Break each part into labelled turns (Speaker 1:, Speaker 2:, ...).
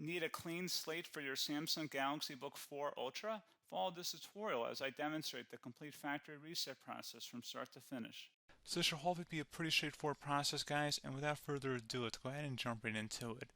Speaker 1: Need a clean slate for your Samsung Galaxy Book4 Ultra? Follow this tutorial as I demonstrate the complete factory reset process from start to finish. So this should hopefully be a pretty straightforward process, guys, and without further ado, let's go ahead and jump right into it.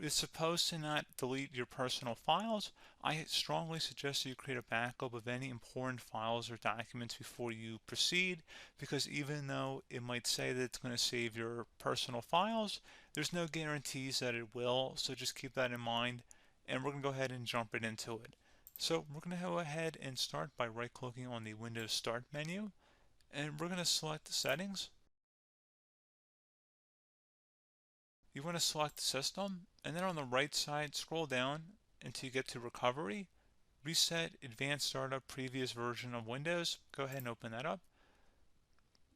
Speaker 1: It's supposed to not delete your personal files. I strongly suggest that you create a backup of any important files or documents before you proceed, because even though it might say that it's going to save your personal files, there's no guarantees that it will, so just keep that in mind, and we're going to go ahead and jump right into it. So we're going to go ahead and start by right-clicking on the Windows Start menu, and we're going to select Settings. You want to select System, and then on the right side, scroll down until you get to Recovery. Reset Advanced Startup Previous Version of Windows. Go ahead and open that up.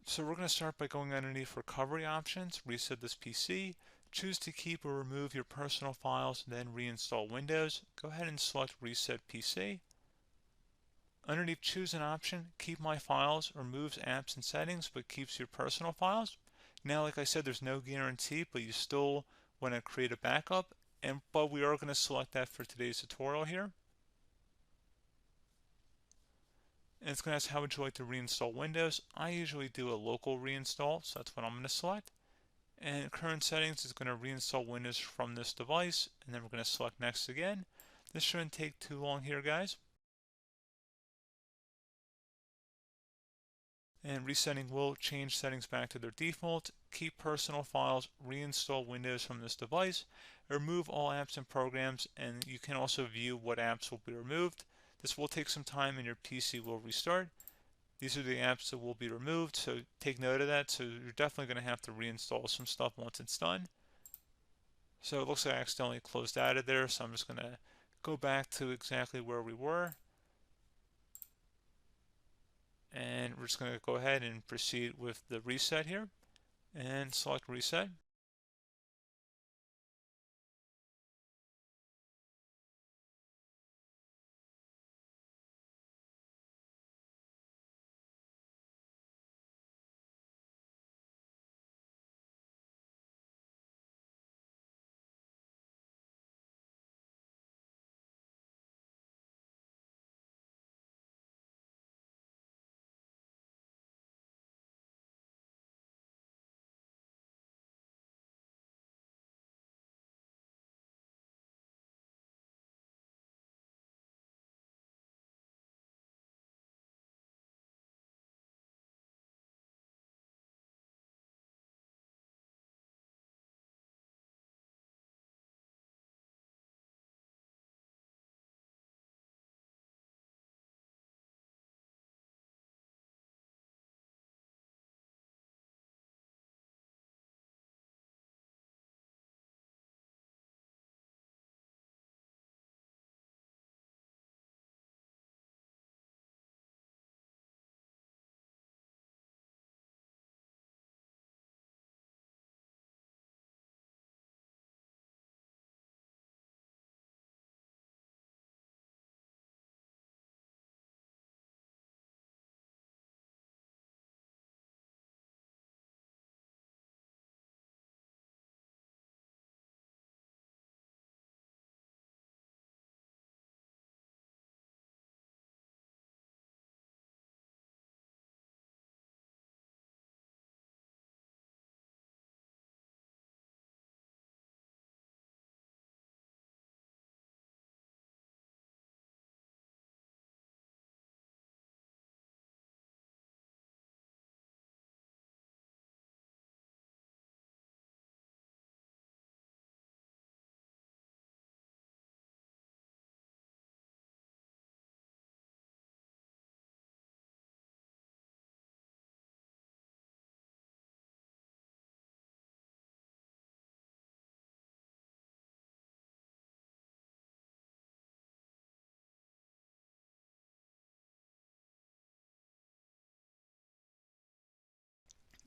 Speaker 1: So we're going to start by going underneath Recovery Options, reset this PC, choose to keep or remove your personal files, then reinstall Windows. Go ahead and select Reset PC. Underneath Choose an option, Keep My Files removes apps and settings but keeps your personal files. Now, like I said, there's no guarantee, but you still want to create a backup, but we are going to select that for today's tutorial here. And it's going to ask how would you like to reinstall Windows. I usually do a local reinstall, so that's what I'm going to select. And current settings is going to reinstall Windows from this device, and then we're going to select next again. This shouldn't take too long here, guys. And resetting will change settings back to their default, keep personal files, reinstall Windows from this device, remove all apps and programs, and you can also view what apps will be removed. This will take some time and your PC will restart. These are the apps that will be removed, so take note of that. So you're definitely going to have to reinstall some stuff once it's done. So it looks like I accidentally closed out of there, so I'm just going to go back to exactly where we were. And we're just going to go ahead and proceed with the reset here and select reset.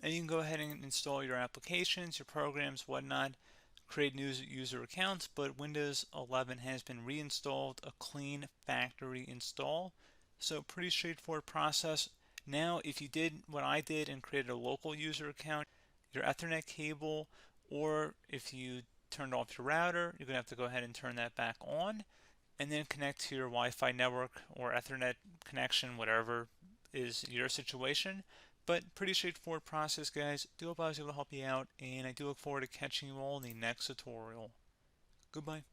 Speaker 1: And you can go ahead and install your applications, your programs, whatnot, create new user accounts, but Windows 11 has been reinstalled, a clean factory install. So pretty straightforward process. Now, if you did what I did and created a local user account, your Ethernet cable, or if you turned off your router, you're going to have to go ahead and turn that back on, and then connect to your Wi-Fi network or Ethernet connection, whatever is your situation. But pretty straightforward process, guys. Do hope I was able to help you out, and I do look forward to catching you all in the next tutorial. Goodbye.